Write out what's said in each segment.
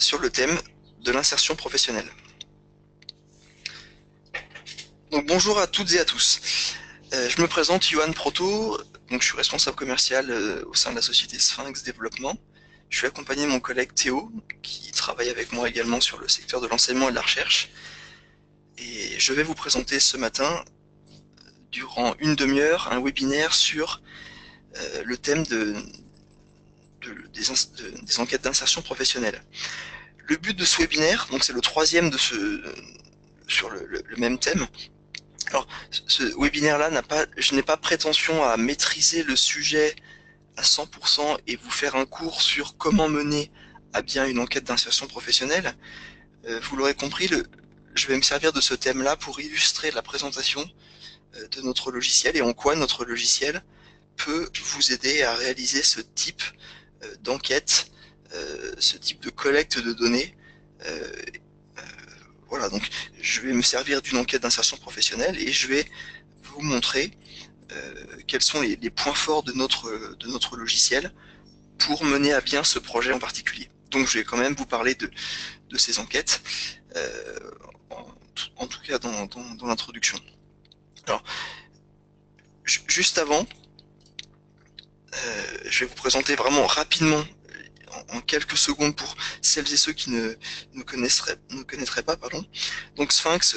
sur le thème de l'insertion professionnelle. Donc bonjour à toutes et à tous. Je me présente Johan Proto, donc je suis responsable commercial au sein de la société Sphinx Développement. Je suis accompagné de mon collègue Théo, qui travaille avec moi également sur le secteur de l'enseignement et de la recherche. Et je vais vous présenter ce matin, durant une demi-heure, un webinaire sur le thème des enquêtes d'insertion professionnelle. Le but de ce webinaire, donc c'est le troisième sur le même thème. Alors, ce webinaire-là je n'ai pas prétention à maîtriser le sujet à 100% et vous faire un cours sur comment mener à bien une enquête d'insertion professionnelle. Vous l'aurez compris, je vais me servir de ce thème-là pour illustrer la présentation de notre logiciel et en quoi notre logiciel peut vous aider à réaliser ce type d'enquête, ce type de collecte de données. Voilà, donc je vais me servir d'une enquête d'insertion professionnelle et je vais vous montrer quels sont les points forts de notre logiciel pour mener à bien ce projet en particulier. Donc je vais quand même vous parler de ces enquêtes, en tout cas dans l'introduction. Alors, juste avant, je vais vous présenter vraiment rapidement, en quelques secondes pour celles et ceux qui ne connaîtraient pas. Pardon. Donc Sphinx,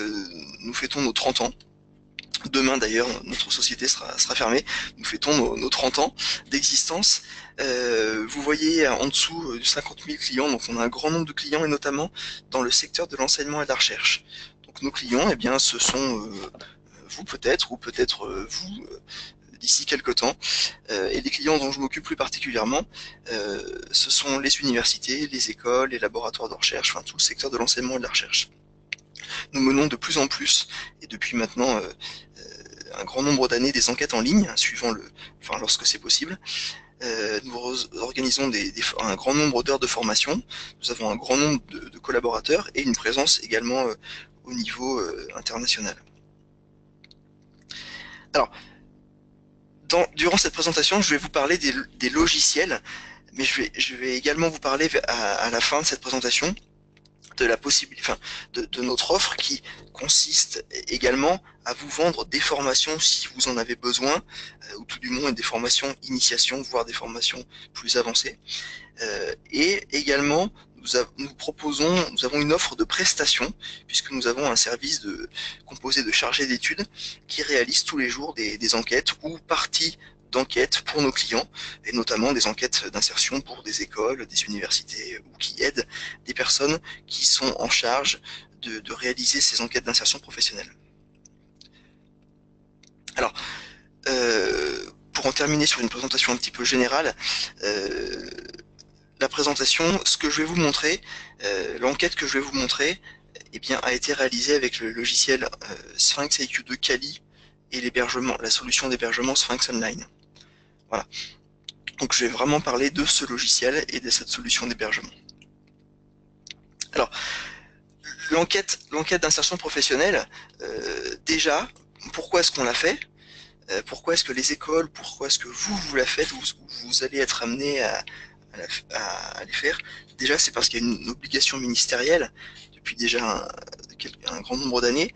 nous fêtons nos 30 ans. Demain d'ailleurs, notre société sera fermée. Nous fêtons nos 30 ans d'existence. Vous voyez en dessous 50 000 clients, donc on a un grand nombre de clients et notamment dans le secteur de l'enseignement et de la recherche. Donc nos clients, eh bien, ce sont vous peut-être, ou peut-être vous d'ici quelques temps. Et les clients dont je m'occupe plus particulièrement, ce sont les universités, les écoles, les laboratoires de recherche, enfin tout le secteur de l'enseignement et de la recherche. Nous menons de plus en plus, et depuis maintenant un grand nombre d'années, des enquêtes en ligne, lorsque c'est possible. Nous organisons un grand nombre d'heures de formation. Nous avons un grand nombre de collaborateurs et une présence également au niveau international. Alors, durant cette présentation, je vais vous parler des logiciels, mais je vais également vous parler à la fin de cette présentation de la possibilité, de notre offre qui consiste également à vous vendre des formations si vous en avez besoin, ou tout du moins des formations initiation, voire des formations plus avancées. Et également, nous avons une offre de prestations, puisque nous avons un service composé de chargés d'études qui réalisent tous les jours des enquêtes ou parties d'enquêtes pour nos clients, et notamment des enquêtes d'insertion pour des écoles, des universités, ou qui aident des personnes qui sont en charge de réaliser ces enquêtes d'insertion professionnelle. Alors, pour en terminer sur une présentation un petit peu générale, la présentation, ce que je vais vous montrer, l'enquête que je vais vous montrer, eh bien, a été réalisée avec le logiciel Sphinx IQ2 Kali et la solution d'hébergement Sphinx Online. Voilà. Donc je vais vraiment parler de ce logiciel et de cette solution d'hébergement. Alors, l'enquête d'insertion professionnelle, déjà, pourquoi est-ce qu'on l'a fait? Pourquoi est-ce que les écoles, pourquoi est-ce que vous la faites, vous allez être amené à les faire? Déjà, c'est parce qu'il y a une obligation ministérielle depuis déjà un grand nombre d'années,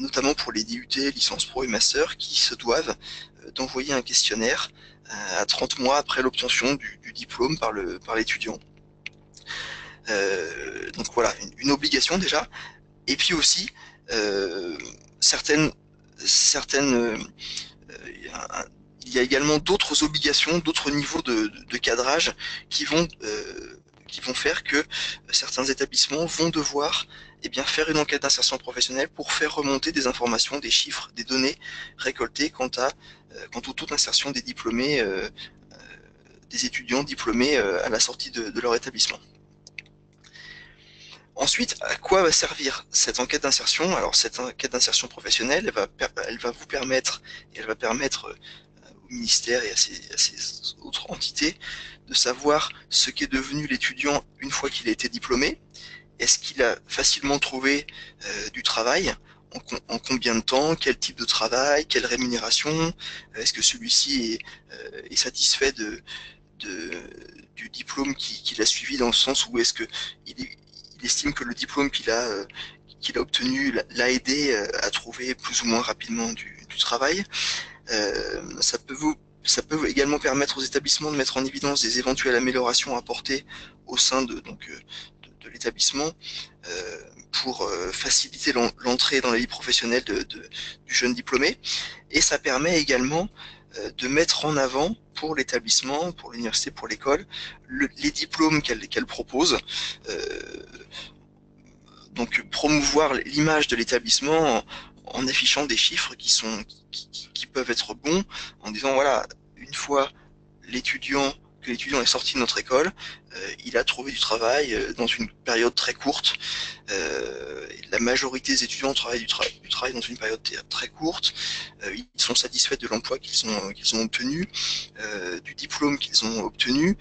notamment pour les DUT, licences pro et master, qui se doivent d'envoyer un questionnaire à 30 mois après l'obtention du diplôme par l'étudiant. Donc voilà, une obligation déjà. Et puis aussi, il y a également d'autres obligations, d'autres niveaux de cadrage qui vont faire que certains établissements vont devoir faire une enquête d'insertion professionnelle pour faire remonter des informations, des chiffres, des données récoltées quant au taux d'insertion des diplômés, des étudiants diplômés à la sortie de leur établissement. Ensuite, à quoi va servir cette enquête d'insertion? Alors, cette enquête d'insertion professionnelle, elle va vous permettre, et elle va permettre au ministère et à ces autres entités de savoir ce qu'est devenu l'étudiant une fois qu'il a été diplômé. Est-ce qu'il a facilement trouvé du travail? En combien de temps? Quel type de travail? Quelle rémunération? Est-ce que celui-ci est satisfait du diplôme qu'il a suivi, dans le sens où est-ce qu'il il estime que le diplôme qu'il a obtenu l'a aidé à trouver plus ou moins rapidement du travail. Ça peut ça peut également permettre aux établissements de mettre en évidence des éventuelles améliorations apportées au sein de l'établissement euh, pour faciliter l'entrée dans la vie professionnelle du jeune diplômé. Et ça permet également de mettre en avant pour l'établissement, pour l'université, pour l'école, les diplômes qu'elle propose. Euh, donc promouvoir l'image de l'établissement en affichant des chiffres qui peuvent être bons, en disant voilà, une fois l'étudiant que l'étudiant est sorti de notre école, il a trouvé du travail dans une période très courte. La majorité des étudiants travaillent du travail dans une période très courte. Ils sont satisfaits de l'emploi qu'ils ont obtenu, du diplôme qu'ils ont obtenu.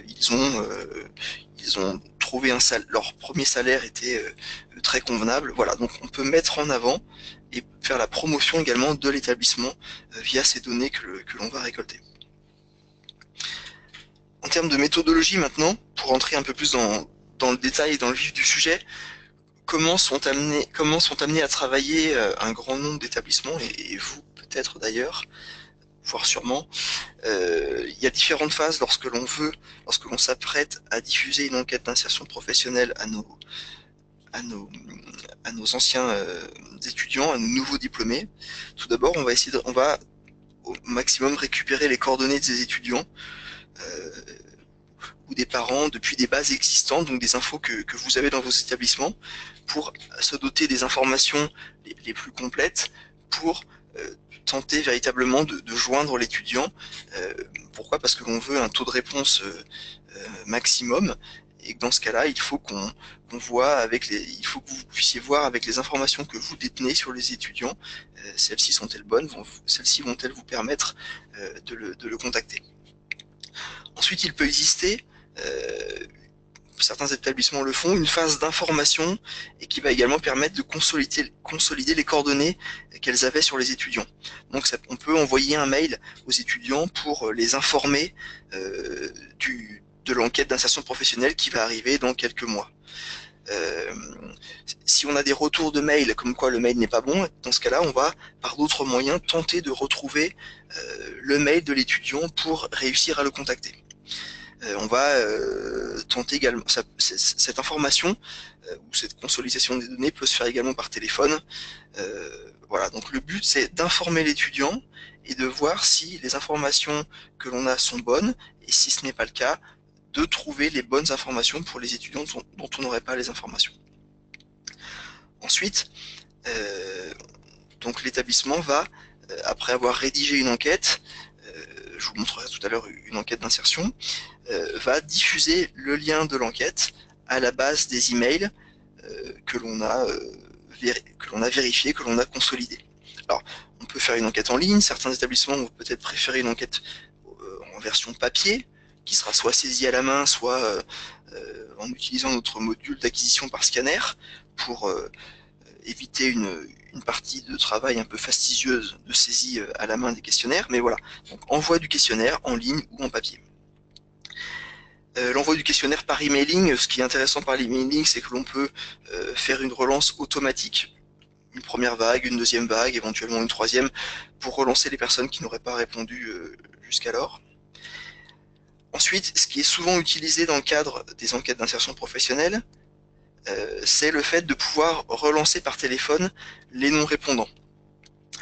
Ils ont trouvé leur premier salaire était très convenable. Voilà, donc on peut mettre en avant et faire la promotion également de l'établissement via ces données que l'on va récolter. En termes de méthodologie maintenant, pour entrer un peu plus dans le détail et dans le vif du sujet, comment sont amenés à travailler un grand nombre d'établissements, et vous peut-être d'ailleurs, voire sûrement. Il y a différentes phases lorsque l'on s'apprête à diffuser une enquête d'insertion professionnelle à nos, à nos anciens étudiants, à nos nouveaux diplômés. Tout d'abord, on va au maximum récupérer les coordonnées de ces étudiants euh, ou des parents depuis des bases existantes, donc des infos que vous avez dans vos établissements, pour se doter des informations les plus complètes pour tenter véritablement de joindre l'étudiant. Pourquoi? Parce que l'on veut un taux de réponse maximum. Et que dans ce cas-là, il faut il faut que vous puissiez voir avec les informations que vous détenez sur les étudiants, celles-ci sont-elles bonnes, celles-ci vont-elles vous permettre de le contacter. Ensuite, il peut exister, certains établissements le font, une phase d'information et qui va également permettre de consolider les coordonnées qu'elles avaient sur les étudiants. Donc on peut envoyer un mail aux étudiants pour les informer de l'enquête d'insertion professionnelle qui va arriver dans quelques mois. Si on a des retours de mail comme quoi le mail n'est pas bon, dans ce cas-là, on va par d'autres moyens tenter de retrouver le mail de l'étudiant pour réussir à le contacter. On va tenter également cette information ou cette consolidation des données peut se faire également par téléphone. Voilà, donc le but c'est d'informer l'étudiant et de voir si les informations que l'on a sont bonnes, et si ce n'est pas le cas, de trouver les bonnes informations pour les étudiants dont on n'aurait pas les informations. Ensuite, donc l'établissement va, après avoir rédigé une enquête, je vous montrerai tout à l'heure une enquête d'insertion, va diffuser le lien de l'enquête à la base des emails que l'on a vérifié, que l'on a consolidé. Alors, on peut faire une enquête en ligne, certains établissements vont peut-être préférer une enquête en version papier, qui sera soit saisie à la main, soit en utilisant notre module d'acquisition par scanner pour éviter une partie de travail un peu fastidieuse de saisie à la main des questionnaires. Mais voilà, donc envoi du questionnaire en ligne ou en papier. L'envoi du questionnaire par emailing, ce qui est intéressant par l'emailing, c'est que l'on peut faire une relance automatique, une première vague, une deuxième vague, éventuellement une troisième, pour relancer les personnes qui n'auraient pas répondu jusqu'alors. Ensuite, ce qui est souvent utilisé dans le cadre des enquêtes d'insertion professionnelle, c'est le fait de pouvoir relancer par téléphone les non-répondants.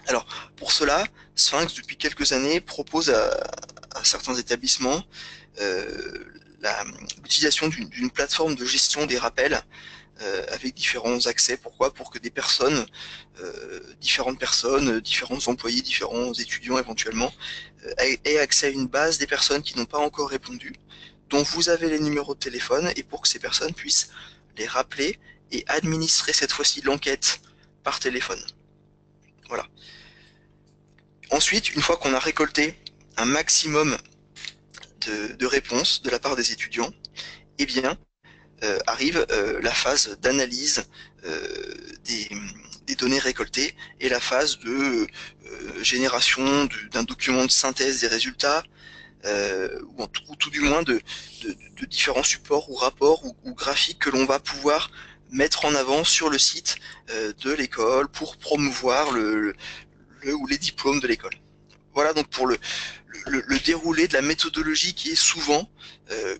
Alors, pour cela, Sphinx, depuis quelques années, propose à certains établissements l'utilisation d'une plateforme de gestion des rappels avec différents accès. Pourquoi? Pour que des personnes, différents employés, différents étudiants éventuellement, aient accès à une base des personnes qui n'ont pas encore répondu, dont vous avez les numéros de téléphone, et pour que ces personnes puissent les rappeler et administrer cette fois-ci l'enquête par téléphone. Voilà. Ensuite, une fois qu'on a récolté un maximum de réponses de la part des étudiants, eh bien, arrive la phase d'analyse des données récoltées et la phase de génération d'un document de synthèse des résultats, ou tout du moins de différents supports ou rapports ou graphiques que l'on va pouvoir mettre en avant sur le site de l'école pour promouvoir le ou les diplômes de l'école. Voilà donc pour le déroulé de la méthodologie qui est souvent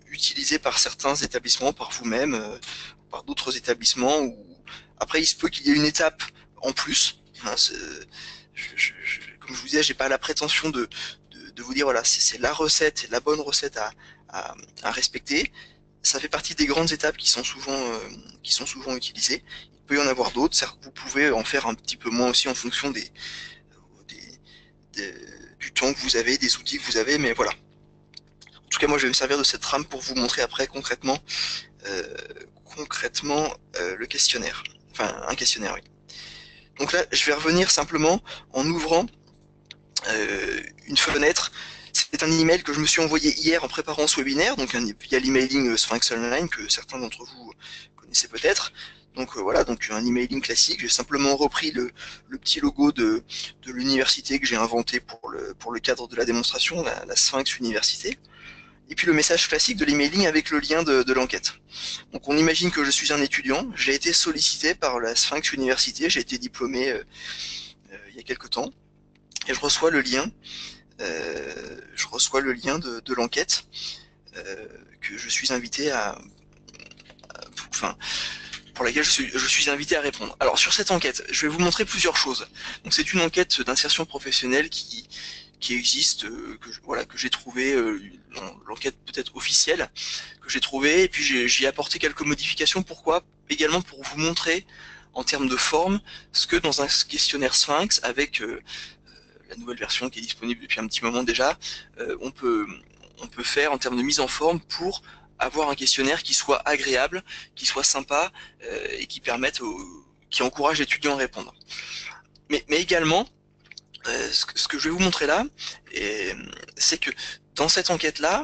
utilisée par certains établissements, par vous-même, par d'autres établissements. Après, il se peut qu'il y ait une étape en plus. Hein, comme je vous disais, j'ai pas la prétention de vous dire voilà, c'est la recette, la bonne recette à respecter. Ça fait partie des grandes étapes qui sont souvent utilisées. Il peut y en avoir d'autres. Vous pouvez en faire un petit peu moins aussi en fonction des, des, du temps que vous avez, des outils que vous avez, mais voilà. En tout cas, moi, je vais me servir de cette trame pour vous montrer après euh, le questionnaire. Enfin, un questionnaire, oui. Donc là, je vais revenir simplement en ouvrant une fenêtre. C'est un email que je me suis envoyé hier en préparant ce webinaire, donc via l'emailing Sphinx Online que certains d'entre vous connaissez peut-être. Donc voilà, donc un emailing classique. J'ai simplement repris le petit logo de l'université que j'ai inventé pour le cadre de la démonstration, la Sphinx Université. Et puis le message classique de l'emailing avec le lien de l'enquête. Donc on imagine que je suis un étudiant, j'ai été sollicité par la Sphinx Université, j'ai été diplômé il y a quelques temps, et je reçois le lien de l'enquête que je suis invité enfin, pour laquelle je suis invité à répondre. Alors sur cette enquête, je vais vous montrer plusieurs choses. Donc c'est une enquête d'insertion professionnelle qui existe, que j'ai trouvé, l'enquête peut-être officielle, que j'ai trouvé, et puis j'y ai apporté quelques modifications. Pourquoi? Également pour vous montrer, en termes de forme, ce que dans un questionnaire Sphinx, avec la nouvelle version qui est disponible depuis un petit moment déjà, on peut faire en termes de mise en forme pour avoir un questionnaire qui soit agréable, qui soit sympa et qui encourage l'étudiant à répondre. Mais également, ce que je vais vous montrer là, c'est que dans cette enquête-là,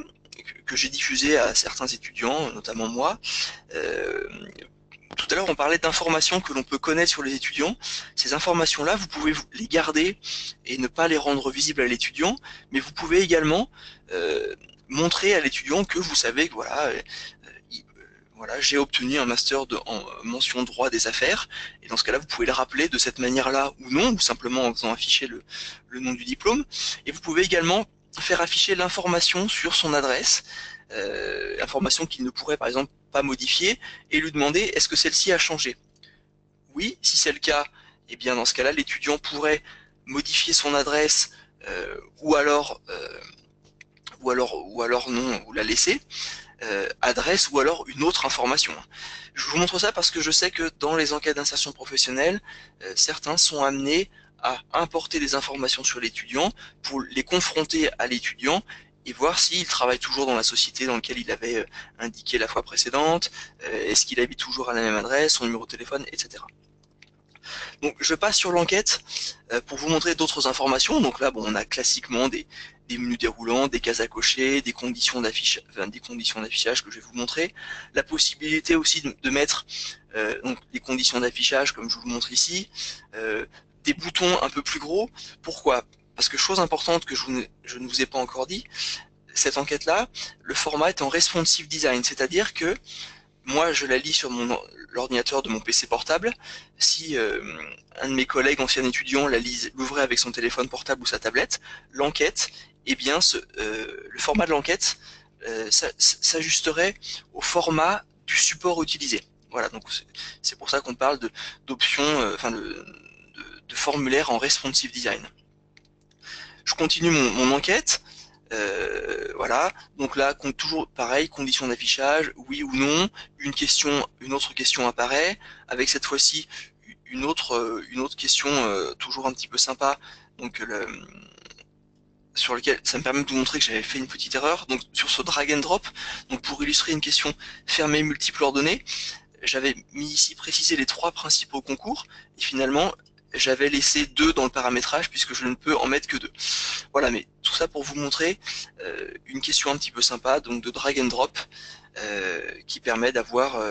que j'ai diffusée à certains étudiants, notamment moi, tout à l'heure on parlait d'informations que l'on peut connaître sur les étudiants. Ces informations-là, vous pouvez les garder et ne pas les rendre visibles à l'étudiant, mais vous pouvez également montrer à l'étudiant que vous savez que voilà, j'ai obtenu un master en mention droit des affaires, et dans ce cas-là, vous pouvez le rappeler de cette manière-là ou non, ou simplement en faisant afficher le nom du diplôme, et vous pouvez également faire afficher l'information sur son adresse, information qu'il ne pourrait par exemple pas modifier, et lui demander est-ce que celle-ci a changé. Oui, si c'est le cas, eh bien dans ce cas-là, l'étudiant pourrait modifier son adresse, ou alors non, ou la laisser, adresse ou alors une autre information. Je vous montre ça parce que je sais que dans les enquêtes d'insertion professionnelle, certains sont amenés à importer des informations sur l'étudiant pour les confronter à l'étudiant et voir s'il travaille toujours dans la société dans laquelle il avait indiqué la fois précédente, est-ce qu'il habite toujours à la même adresse, son numéro de téléphone, etc. Donc je passe sur l'enquête pour vous montrer d'autres informations. Donc là, bon, on a classiquement des menus déroulants, des cases à cocher, des conditions d'affichage que je vais vous montrer. La possibilité aussi de mettre donc les conditions d'affichage comme je vous le montre ici, des boutons un peu plus gros. Pourquoi? Parce que chose importante que je ne vous ai pas encore dit, cette enquête-là, le format est en responsive design, c'est-à-dire que moi, je la lis sur l'ordinateur de mon PC portable. Si un de mes collègues anciens étudiants l'ouvrait avec son téléphone portable ou sa tablette, l'enquête, eh bien, le format de l'enquête s'ajusterait au format du support utilisé. Voilà, donc c'est pour ça qu'on parle d'options, de formulaire en responsive design. Je continue mon enquête. Voilà, donc là, toujours pareil, conditions d'affichage, oui ou non, une autre question apparaît, avec cette fois-ci une autre question toujours un petit peu sympa, donc sur lequel ça me permet de vous montrer que j'avais fait une petite erreur, donc sur ce drag and drop, donc pour illustrer une question fermée multiple ordonnée, j'avais mis ici préciser les 3 principaux concours, et finalement, j'avais laissé 2 dans le paramétrage puisque je ne peux en mettre que 2. Voilà, mais tout ça pour vous montrer une question un petit peu sympa, donc de drag and drop, qui permet d'avoir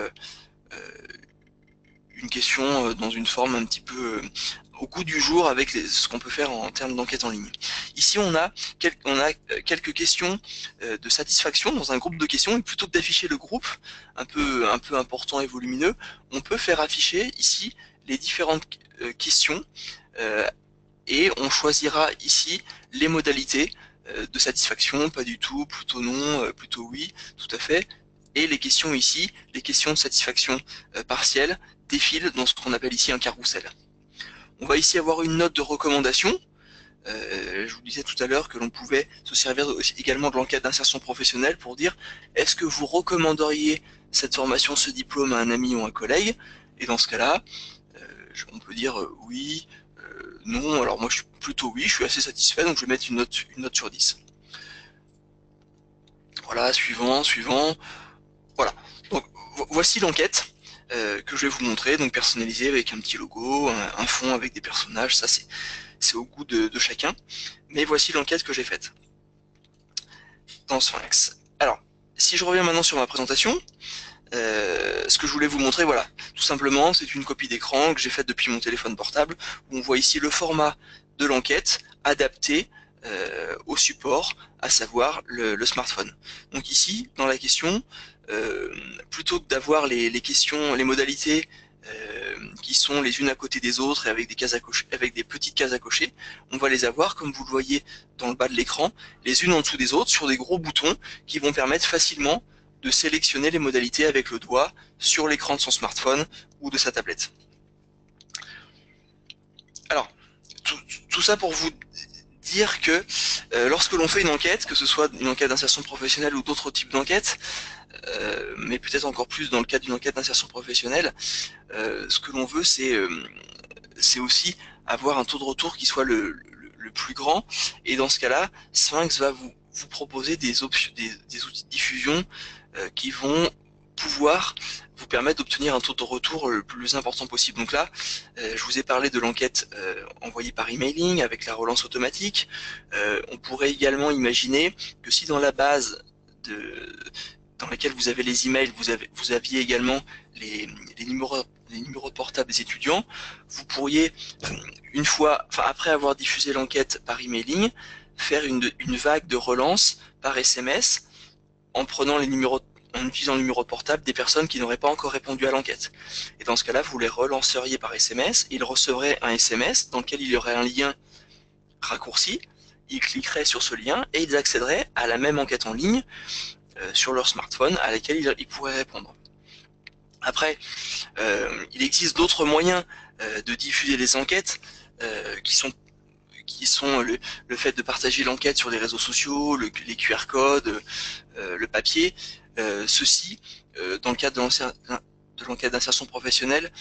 une question dans une forme un petit peu au goût du jour avec ce qu'on peut faire en termes d'enquête en ligne. Ici, on a quelques questions de satisfaction dans un groupe de questions, et plutôt que d'afficher le groupe un peu important et volumineux, on peut faire afficher ici les différentes questions et on choisira ici les modalités de satisfaction, pas du tout, plutôt non, plutôt oui, tout à fait. Et les questions ici, les questions de satisfaction partielle, défilent dans ce qu'on appelle ici un carrousel. On va ici avoir une note de recommandation. Je vous disais tout à l'heure que l'on pouvait se servir également de l'enquête d'insertion professionnelle pour dire est-ce que vous recommanderiez cette formation, ce diplôme à un ami ou un collègue? Et dans ce cas-là, on peut dire oui, non. Alors moi je suis plutôt oui, je suis assez satisfait, donc je vais mettre une note sur 10. Voilà, suivant, suivant. Voilà. Donc voici l'enquête que je vais vous montrer, donc personnalisée avec un petit logo, un fond avec des personnages, ça c'est au goût de chacun. Mais voici l'enquête que j'ai faite dans Sphinx. Alors, si je reviens maintenant sur ma présentation, ce que je voulais vous montrer, voilà, tout simplement, c'est une copie d'écran que j'ai faite depuis mon téléphone portable, où on voit ici le format de l'enquête adapté au support, à savoir le smartphone. Donc ici, dans la question, plutôt que d'avoir les questions, les modalités qui sont les unes à côté des autres et avec des cases à cocher, avec des petites cases à cocher, on va les avoir, comme vous le voyez dans le bas de l'écran, les unes en dessous des autres, sur des gros boutons qui vont permettre facilement de sélectionner les modalités avec le doigt sur l'écran de son smartphone ou de sa tablette. Alors, tout ça pour vous dire que lorsque l'on fait une enquête, que ce soit une enquête d'insertion professionnelle ou d'autres types d'enquêtes, mais peut-être encore plus dans le cadre d'une enquête d'insertion professionnelle, ce que l'on veut, c'est aussi avoir un taux de retour qui soit le plus grand. Et dans ce cas-là, Sphinx va vous proposer des outils de diffusion qui vont pouvoir vous permettre d'obtenir un taux de retour le plus important possible. Donc là, je vous ai parlé de l'enquête envoyée par emailing avec la relance automatique. On pourrait également imaginer que si dans la base dans laquelle vous avez les emails, vous aviez également les numéros de portable des étudiants, vous pourriez, après avoir diffusé l'enquête par emailing, faire une vague de relance par SMS en utilisant le numéro de portable des personnes qui n'auraient pas encore répondu à l'enquête. Et dans ce cas-là, vous les relanceriez par SMS, ils recevraient un SMS dans lequel il y aurait un lien raccourci, ils cliqueraient sur ce lien et ils accéderaient à la même enquête en ligne sur leur smartphone à laquelle ils pourraient répondre. Après, il existe d'autres moyens de diffuser les enquêtes qui sont le fait de partager l'enquête sur les réseaux sociaux, les QR codes, le papier. Ceux-ci, dans le cadre de l'enquête d'insertion professionnelle,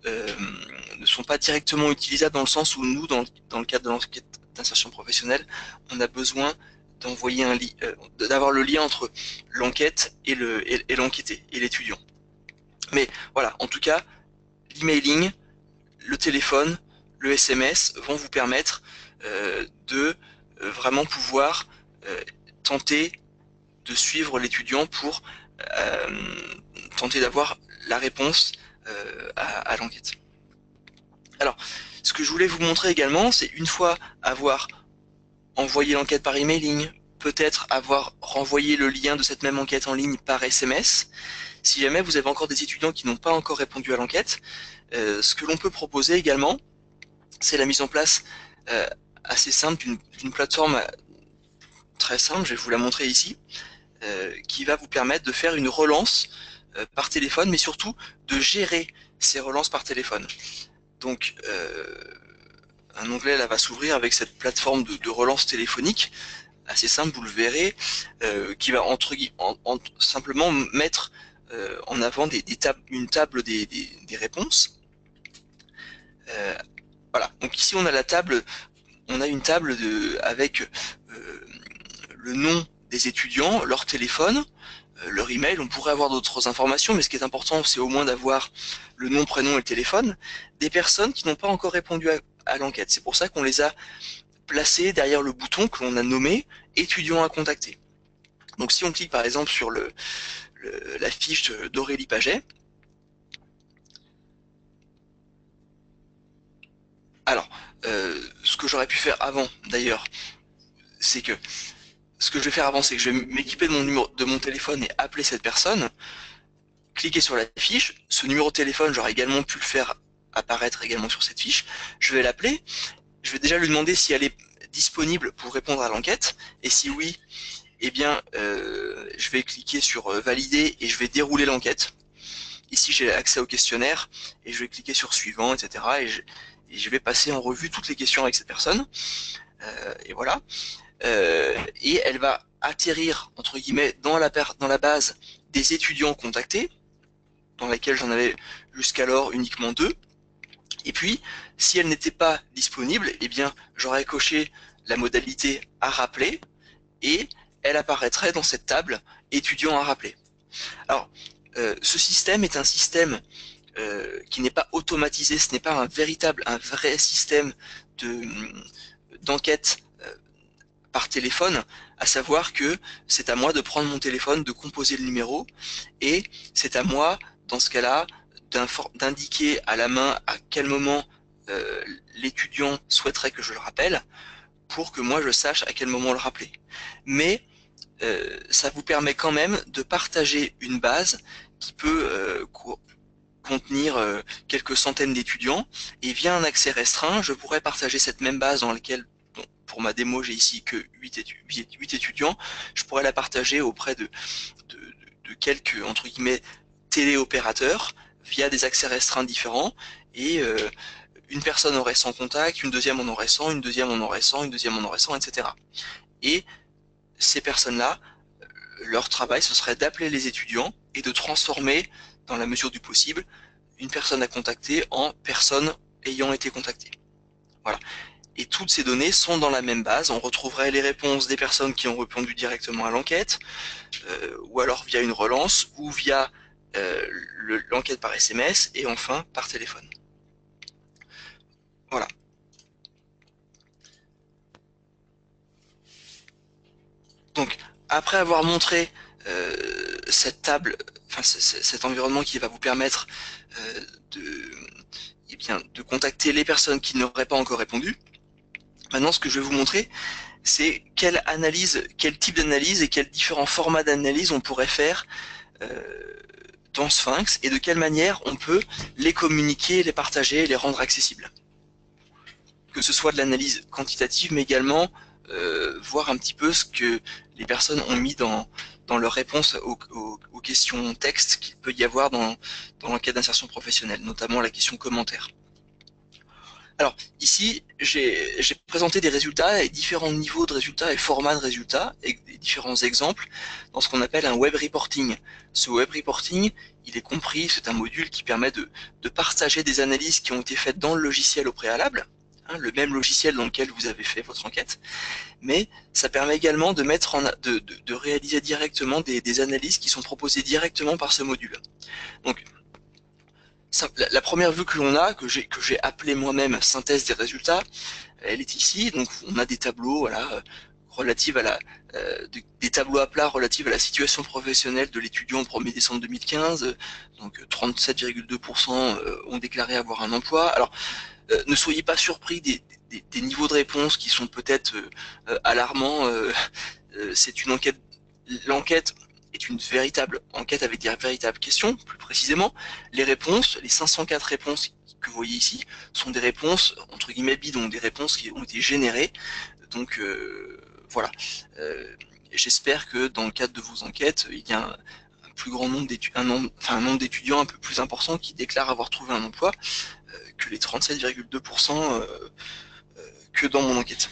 ne sont pas directement utilisables dans le sens où nous, dans le cadre de l'enquête d'insertion professionnelle, on a besoin d'envoyer d'avoir le lien entre l'enquête et l'enquêté et l'étudiant. Mais voilà, en tout cas, l'emailing, le téléphone, le SMS vont vous permettre de vraiment pouvoir tenter de suivre l'étudiant pour tenter d'avoir la réponse à l'enquête. Alors, ce que je voulais vous montrer également, c'est une fois avoir envoyé l'enquête par emailing, peut-être avoir renvoyé le lien de cette même enquête en ligne par SMS. Si jamais vous avez encore des étudiants qui n'ont pas encore répondu à l'enquête, ce que l'on peut proposer également, c'est la mise en place assez simple d'une plateforme très simple, je vais vous la montrer ici, qui va vous permettre de faire une relance par téléphone, mais surtout de gérer ces relances par téléphone. Donc, un onglet là va s'ouvrir avec cette plateforme de relance téléphonique, assez simple, vous le verrez, qui va simplement mettre en avant une table des réponses. Voilà, donc ici on a une table avec le nom des étudiants, leur téléphone, leur email. On pourrait avoir d'autres informations, mais ce qui est important, c'est au moins d'avoir le nom, prénom et le téléphone des personnes qui n'ont pas encore répondu à l'enquête. C'est pour ça qu'on les a placés derrière le bouton que l'on a nommé étudiants à contacter. Donc si on clique par exemple sur la fiche d'Aurélie Paget, Alors, ce que j'aurais pu faire avant, d'ailleurs, c'est que ce que je vais faire avant, c'est que je vais m'équiper de mon numéro de mon téléphone et appeler cette personne, cliquer sur la fiche. Ce numéro de téléphone, j'aurais également pu le faire apparaître également sur cette fiche. Je vais l'appeler. Je vais déjà lui demander si elle est disponible pour répondre à l'enquête. Et si oui, eh bien, je vais cliquer sur valider et je vais dérouler l'enquête. Ici, j'ai accès au questionnaire et je vais cliquer sur suivant, etc. Et je vais passer en revue toutes les questions avec cette personne. Et voilà. Et elle va atterrir, entre guillemets, dans la base des étudiants contactés, dans laquelle j'en avais jusqu'alors uniquement 2. Et puis, si elle n'était pas disponible, eh bien, j'aurais coché la modalité à rappeler et elle apparaîtrait dans cette table étudiant à rappeler. Alors, ce système est un système qui n'est pas automatisé, ce n'est pas un vrai système d'enquête par téléphone, à savoir que c'est à moi de prendre mon téléphone, de composer le numéro, et c'est à moi, dans ce cas-là, d'indiquer à la main à quel moment l'étudiant souhaiterait que je le rappelle, pour que moi je sache à quel moment le rappeler. Mais ça vous permet quand même de partager une base qui peut contenir quelques centaines d'étudiants, et via un accès restreint, je pourrais partager cette même base dans laquelle, bon, pour ma démo, j'ai ici que 8 étudiants, je pourrais la partager auprès de quelques, entre guillemets, téléopérateurs, via des accès restreints différents, et une personne aurait 100 contacts, une deuxième en aurait 100, une deuxième en aurait 100, une deuxième en aurait 100, etc. Et ces personnes-là, leur travail, ce serait d'appeler les étudiants et de transformer, dans la mesure du possible, une personne à contacter en personne ayant été contactée. Voilà. Et toutes ces données sont dans la même base. On retrouverait les réponses des personnes qui ont répondu directement à l'enquête, ou alors via une relance, ou via l'enquête par SMS, et enfin par téléphone. Voilà. Donc, après avoir montré cette table, enfin cet environnement qui va vous permettre de, eh bien, de contacter les personnes qui n'auraient pas encore répondu, maintenant ce que je vais vous montrer, c'est quelle analyse, quel type d'analyse et quels différents formats d'analyse on pourrait faire dans Sphinx et de quelle manière on peut les communiquer, les partager, les rendre accessibles. Que ce soit de l'analyse quantitative, mais également voir un petit peu ce que les personnes ont mis dans leur réponse aux questions texte qu'il peut y avoir dans l'enquête d'insertion professionnelle, notamment la question commentaire. Alors, ici, j'ai présenté des résultats et différents niveaux de résultats et formats de résultats et différents exemples dans ce qu'on appelle un web reporting. Ce web reporting, il est compris, c'est un module qui permet de partager des analyses qui ont été faites dans le logiciel au préalable, hein, le même logiciel dans lequel vous avez fait votre enquête, mais ça permet également de réaliser directement des analyses qui sont proposées directement par ce module. Donc, la première vue que l'on a, que j'ai appelé moi-même synthèse des résultats, elle est ici. Donc on a des tableaux, voilà, relatifs à des tableaux à plat relatifs à la situation professionnelle de l'étudiant au 1er décembre 2015. Donc 37,2% ont déclaré avoir un emploi. Alors ne soyez pas surpris des niveaux de réponse qui sont peut-être alarmants. C'est une enquête. L'enquête est une véritable enquête avec des véritables questions. Plus précisément, les réponses, les 504 réponses que vous voyez ici, sont des réponses entre guillemets bidons, des réponses qui ont été générées. Donc voilà. J'espère que dans le cadre de vos enquêtes, il y a un plus grand nombre un nombre d'étudiants un peu plus important qui déclarent avoir trouvé un emploi que les 37,2% que dans mon enquête.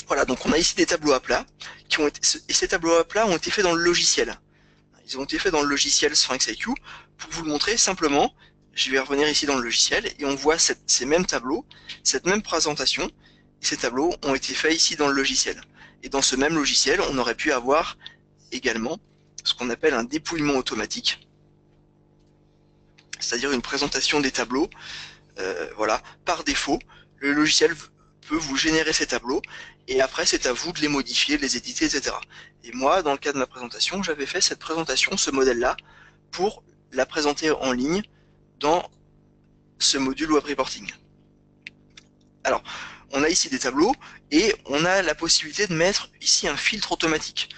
Voilà, donc on a ici des tableaux à plat, et ces tableaux à plat ont été faits dans le logiciel. Ils ont été faits dans le logiciel Sphinx IQ. Pour vous le montrer, simplement, je vais revenir ici dans le logiciel, et on voit ces mêmes tableaux, cette même présentation, et ces tableaux ont été faits ici dans le logiciel. Et dans ce même logiciel, on aurait pu avoir également ce qu'on appelle un dépouillement automatique, c'est-à-dire une présentation des tableaux, voilà, par défaut. Le logiciel peut vous générer ces tableaux, et après c'est à vous de les modifier, de les éditer, etc. Et moi, dans le cas de ma présentation, j'avais fait cette présentation, ce modèle-là, pour la présenter en ligne dans ce module Web Reporting. Alors, on a ici des tableaux et on a la possibilité de mettre ici un filtre automatique.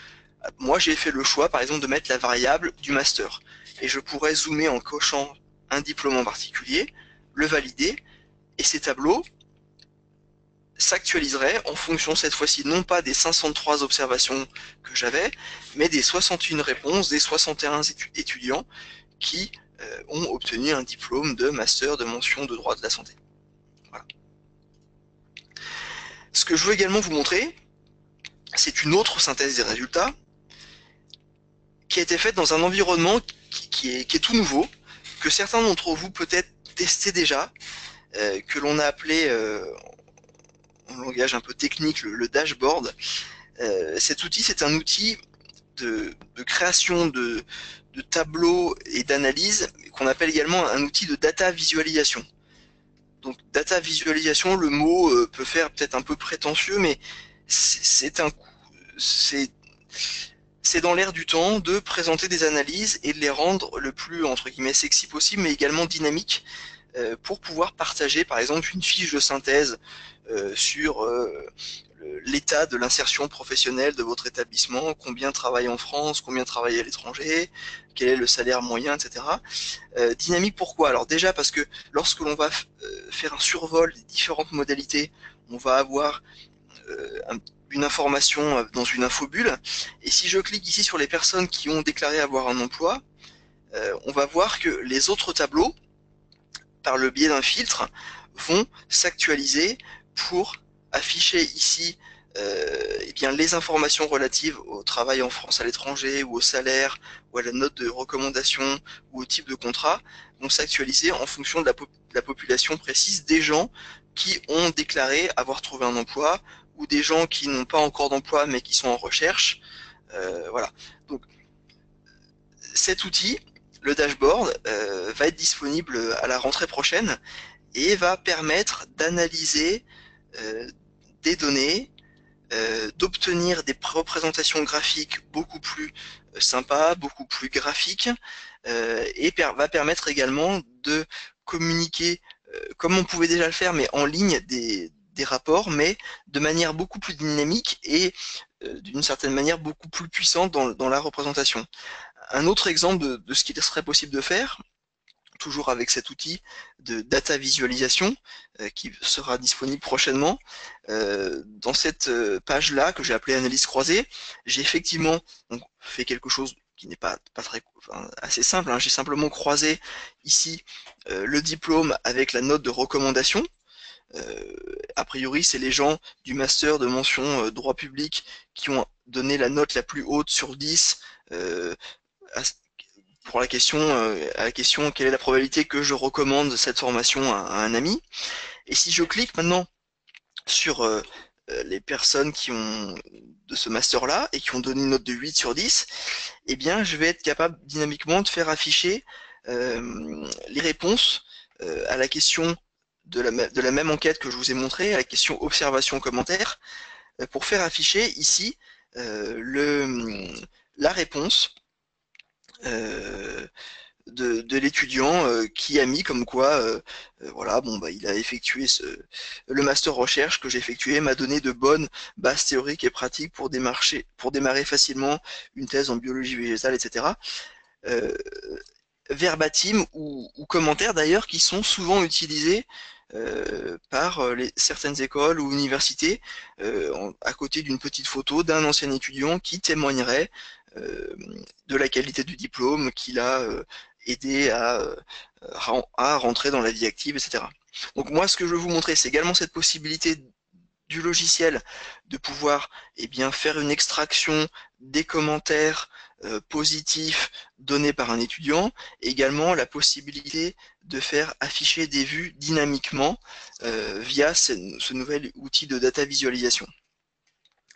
Moi, j'ai fait le choix, par exemple, de mettre la variable du master. Et je pourrais zoomer en cochant un diplôme en particulier, le valider, et ces tableaux s'actualiseraient en fonction, cette fois-ci, non pas des 503 observations que j'avais, mais des 61 réponses des 61 étudiants qui ont obtenu un diplôme de master de mention de droit de la santé. Voilà. Ce que je veux également vous montrer, c'est une autre synthèse des résultats qui a été faite dans un environnement qui est tout nouveau, que certains d'entre vous peut-être testaient déjà, que l'on a appelé en langage un peu technique le dashboard. Cet outil, c'est un outil de création de tableaux et d'analyse qu'on appelle également un outil de data visualisation. Donc data visualisation, le mot peut faire peut-être un peu prétentieux, mais c'est dans l'air du temps de présenter des analyses et de les rendre le plus entre guillemets sexy possible, mais également dynamique, pour pouvoir partager par exemple une fiche de synthèse sur l'état de l'insertion professionnelle de votre établissement, combien travaillent en France, combien travaillent à l'étranger, quel est le salaire moyen, etc. Dynamique pourquoi? Alors déjà parce que lorsque l'on va faire un survol des différentes modalités, on va avoir une information dans une infobulle, et si je clique ici sur les personnes qui ont déclaré avoir un emploi, on va voir que les autres tableaux, par le biais d'un filtre, vont s'actualiser pour afficher ici eh bien, les informations relatives au travail en France à l'étranger, ou au salaire, ou à la note de recommandation, ou au type de contrat, vont s'actualiser en fonction de la population précise des gens qui ont déclaré avoir trouvé un emploi, ou des gens qui n'ont pas encore d'emploi mais qui sont en recherche. Voilà. Donc cet outil, le dashboard, va être disponible à la rentrée prochaine et va permettre d'analyser des données, d'obtenir des représentations graphiques beaucoup plus sympas, beaucoup plus graphiques, et va permettre également de communiquer, comme on pouvait déjà le faire, mais en ligne, des rapports, mais de manière beaucoup plus dynamique et d'une certaine manière beaucoup plus puissante dans la représentation. Un autre exemple de ce qu'il serait possible de faire, toujours avec cet outil de data visualisation qui sera disponible prochainement. Dans cette page-là, que j'ai appelée analyse croisée, j'ai effectivement fait quelque chose qui n'est pas très, enfin, assez simple, hein. J'ai simplement croisé ici le diplôme avec la note de recommandation. A priori, c'est les gens du master de mention droit public qui ont donné la note la plus haute sur 10 pour à la question quelle est la probabilité que je recommande cette formation à un ami. Et si je clique maintenant sur les personnes qui ont de ce master-là et qui ont donné une note de 8 sur 10, eh bien, je vais être capable dynamiquement de faire afficher les réponses à la question de la même enquête que je vous ai montré, à la question observation-commentaire, pour faire afficher ici la réponse de l'étudiant qui a mis comme quoi voilà, bon bah il a effectué le master recherche que j'ai effectué m'a donné de bonnes bases théoriques et pratiques pour démarrer facilement une thèse en biologie végétale, etc. Verbatim ou commentaires d'ailleurs qui sont souvent utilisés par certaines écoles ou universités à côté d'une petite photo d'un ancien étudiant qui témoignerait de la qualité du diplôme, qu'il a aidé à rentrer dans la vie active, etc. Donc moi, ce que je veux vous montrer, c'est également cette possibilité du logiciel de pouvoir bien, faire une extraction des commentaires positifs donnés par un étudiant, et également la possibilité de faire afficher des vues dynamiquement via ce nouvel outil de data visualisation.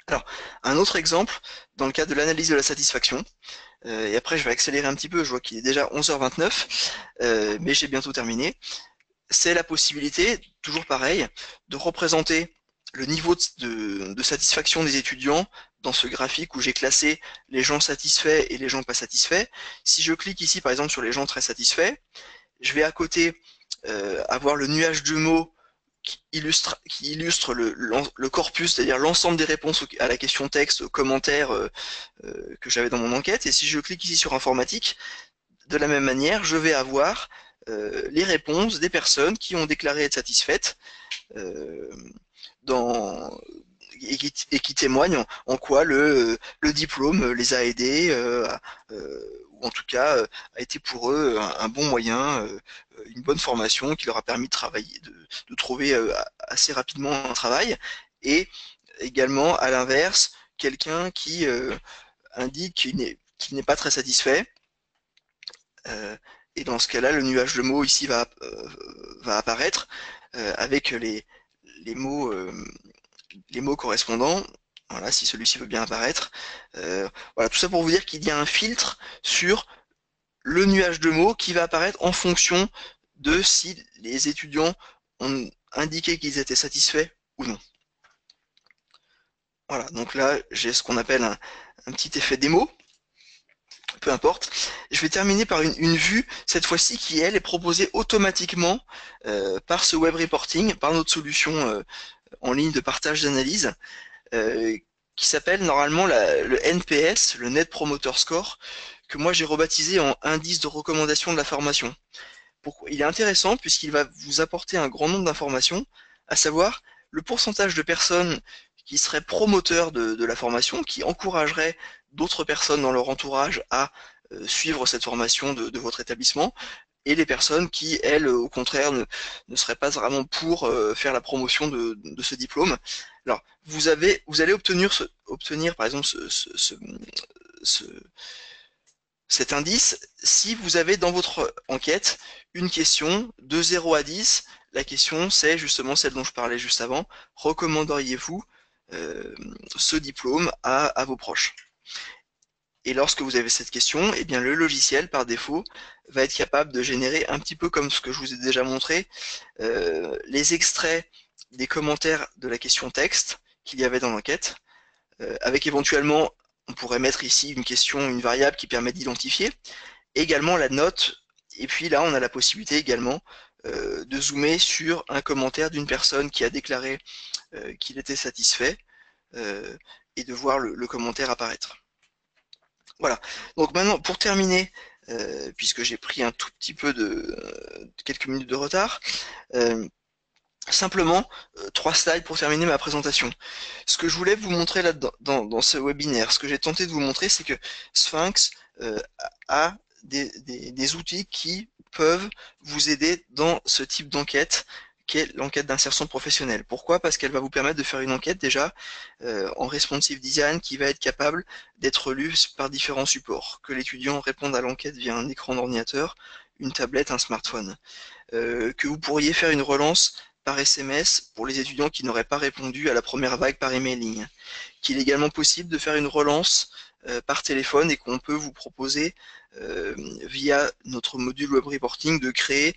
Alors, un autre exemple, dans le cas de l'analyse de la satisfaction, et après je vais accélérer un petit peu, je vois qu'il est déjà 11h29, mais j'ai bientôt terminé, c'est la possibilité, toujours pareil, de représenter le niveau de satisfaction des étudiants dans ce graphique où j'ai classé les gens satisfaits et les gens pas satisfaits. Si je clique ici par exemple sur les gens très satisfaits, je vais à côté avoir le nuage de mots qui illustre le corpus, c'est-à-dire l'ensemble des réponses à la question texte, aux commentaires que j'avais dans mon enquête. Et si je clique ici sur informatique, de la même manière, je vais avoir les réponses des personnes qui ont déclaré être satisfaites euh, dans, et qui témoignent en quoi le diplôme les a aidés, ou en tout cas a été pour eux un bon moyen, une bonne formation qui leur a permis de travailler, de trouver assez rapidement un travail. Et également, à l'inverse, quelqu'un qui indique qu'il n'est pas très satisfait. Euh, et dans ce cas-là, le nuage de mots ici va apparaître avec les mots, euh, les mots correspondants. Voilà, si celui-ci veut bien apparaître. Voilà, tout ça pour vous dire qu'il y a un filtre sur le nuage de mots qui va apparaître en fonction de si les étudiants ont indiqué qu'ils étaient satisfaits ou non. Voilà, donc là, j'ai ce qu'on appelle un petit effet démo. Peu importe. Je vais terminer par une vue, cette fois-ci, qui, elle, est proposée automatiquement par ce web reporting, par notre solution en ligne de partage d'analyse, euh, qui s'appelle normalement le NPS, le Net Promoter Score, que moi j'ai rebaptisé en indice de recommandation de la formation. Il est intéressant puisqu'il va vous apporter un grand nombre d'informations, à savoir le pourcentage de personnes qui seraient promoteurs de la formation, qui encourageraient d'autres personnes dans leur entourage à suivre cette formation de votre établissement, et les personnes qui, elles, au contraire, ne seraient pas vraiment pour faire la promotion de ce diplôme. Alors, vous allez obtenir par exemple ce, cet indice si vous avez dans votre enquête une question de 0 à 10. La question, c'est justement celle dont je parlais juste avant. Recommanderiez-vous euh, ce diplôme à vos proches? Et lorsque vous avez cette question, eh bien le logiciel, par défaut, va être capable de générer un petit peu comme ce que je vous ai déjà montré, les extraits des commentaires de la question texte qu'il y avait dans l'enquête, avec éventuellement, on pourrait mettre ici une question, une variable qui permet d'identifier, également la note, et puis là on a la possibilité également de zoomer sur un commentaire d'une personne qui a déclaré qu'il était satisfait, et de voir le commentaire apparaître. Voilà. Donc maintenant, pour terminer, puisque j'ai pris un tout petit peu quelques minutes de retard, euh, simplement 3 slides pour terminer ma présentation. Ce que je voulais vous montrer là dans ce webinaire, ce que j'ai tenté de vous montrer, c'est que Sphinx a des outils qui peuvent vous aider dans ce type d'enquête qu'est l'enquête d'insertion professionnelle. Pourquoi? Parce qu'elle va vous permettre de faire une enquête déjà en responsive design qui va être capable d'être lue par différents supports, que l'étudiant réponde à l'enquête via un écran d'ordinateur, une tablette, un smartphone, que vous pourriez faire une relance par SMS pour les étudiants qui n'auraient pas répondu à la première vague par emailing, qu'il est également possible de faire une relance par téléphone et qu'on peut vous proposer via notre module web reporting de créer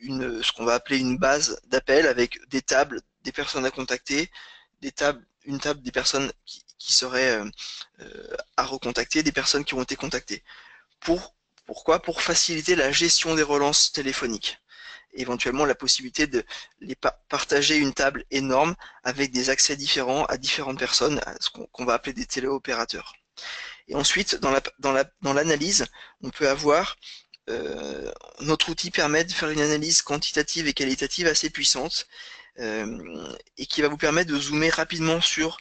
ce qu'on va appeler une base d'appel avec des tables des personnes à contacter, une table des personnes qui seraient à recontacter, des personnes qui ont été contactées. Pourquoi? Pour faciliter la gestion des relances téléphoniques. Éventuellement la possibilité de partager une table énorme avec des accès différents à différentes personnes, à ce qu'on va appeler des téléopérateurs. Et ensuite, dans l'analyse, on peut avoir notre outil permet de faire une analyse quantitative et qualitative assez puissante et qui va vous permettre de zoomer rapidement sur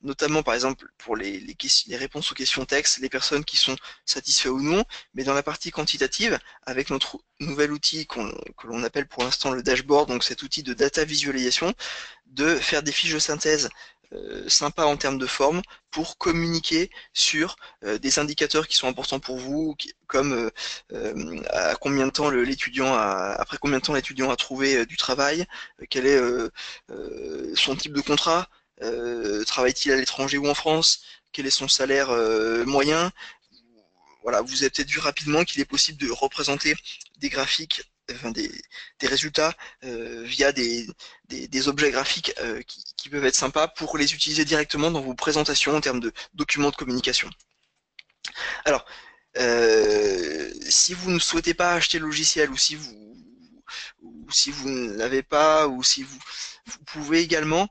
notamment par exemple pour les réponses aux questions texte, les personnes qui sont satisfaites ou non, mais dans la partie quantitative, avec notre nouvel outil que l'on appelle pour l'instant le dashboard, donc cet outil de data visualisation, de faire des fiches de synthèse sympa en termes de forme pour communiquer sur des indicateurs qui sont importants pour vous, comme à combien de temps après combien de temps l'étudiant a trouvé du travail, quel est son type de contrat, travaille-t-il à l'étranger ou en France, quel est son salaire moyen. Voilà, vous avez peut-être vu rapidement qu'il est possible de représenter des graphiques, enfin des résultats via des objets graphiques qui peuvent être sympas pour les utiliser directement dans vos présentations en termes de documents de communication. Alors, si vous ne souhaitez pas acheter le logiciel ou si vous si vous ne l'avez pas, ou si vous pouvez également,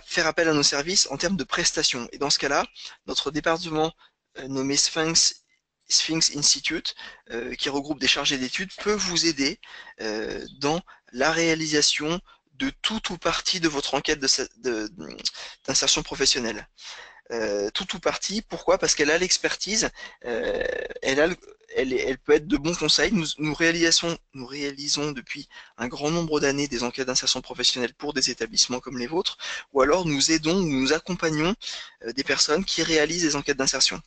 faire appel à nos services en termes de prestations. Et dans ce cas-là, notre département nommé Sphinx Institute, qui regroupe des chargés d'études, peut vous aider dans la réalisation de tout ou partie de votre enquête d'insertion professionnelle. Tout ou partie. Pourquoi? Parce qu'elle a l'expertise, elle a elle peut être de bons conseils. Nous réalisons depuis un grand nombre d'années des enquêtes d'insertion professionnelle pour des établissements comme les vôtres, ou alors nous aidons ou nous accompagnons des personnes qui réalisent des enquêtes d'insertion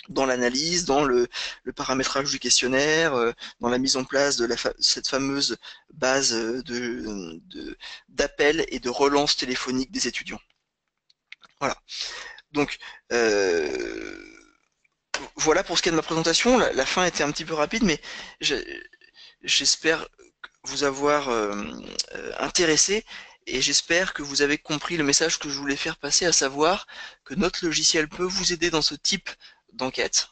dans l'analyse, dans le paramétrage du questionnaire, dans la mise en place de cette fameuse base d'appels et de relance téléphonique des étudiants. Voilà. Donc, voilà pour ce qui est de ma présentation. La fin était un petit peu rapide, mais j'espère vous avoir intéressé et j'espère que vous avez compris le message que je voulais faire passer, à savoir que notre logiciel peut vous aider dans ce type d'enquête,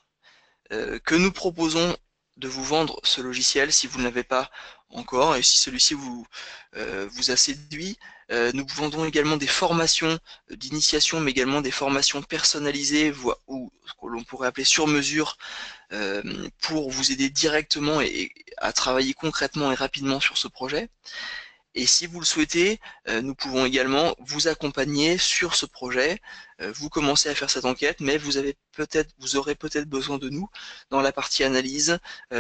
que nous proposons de vous vendre ce logiciel si vous ne l'avez pas encore, et si celui-ci vous a séduit. Nous vendons également des formations d'initiation, mais également des formations personnalisées, ou ce que l'on pourrait appeler sur mesure, pour vous aider directement et à travailler concrètement et rapidement sur ce projet. Et si vous le souhaitez, nous pouvons également vous accompagner sur ce projet. Vous commencez à faire cette enquête, mais vous aurez peut-être besoin de nous dans la partie analyse,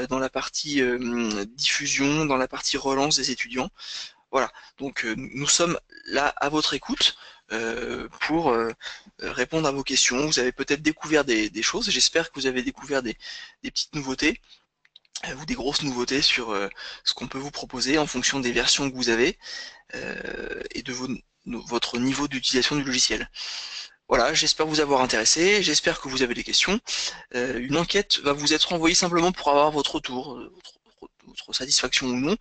dans la partie diffusion, dans la partie relance des étudiants. Voilà, donc nous sommes là à votre écoute pour répondre à vos questions. Vous avez peut-être découvert des choses, j'espère que vous avez découvert des petites nouveautés ou des grosses nouveautés sur ce qu'on peut vous proposer en fonction des versions que vous avez et de votre niveau d'utilisation du logiciel. Voilà, j'espère vous avoir intéressé, j'espère que vous avez des questions. Une enquête va vous être envoyée simplement pour avoir votre retour, votre satisfaction ou non.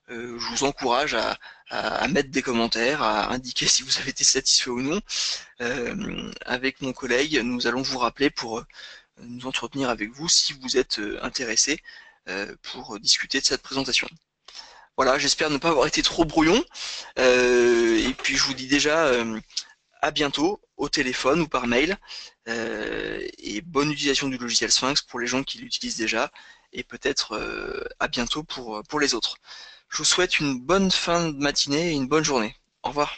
Je vous encourage à mettre des commentaires, à indiquer si vous avez été satisfait ou non. Avec mon collègue, nous allons vous rappeler pour nous entretenir avec vous si vous êtes intéressé pour discuter de cette présentation. Voilà, j'espère ne pas avoir été trop brouillon. Et puis je vous dis déjà à bientôt au téléphone ou par mail. Et bonne utilisation du logiciel Sphinx pour les gens qui l'utilisent déjà. Et peut-être à bientôt pour les autres. Je vous souhaite une bonne fin de matinée et une bonne journée. Au revoir.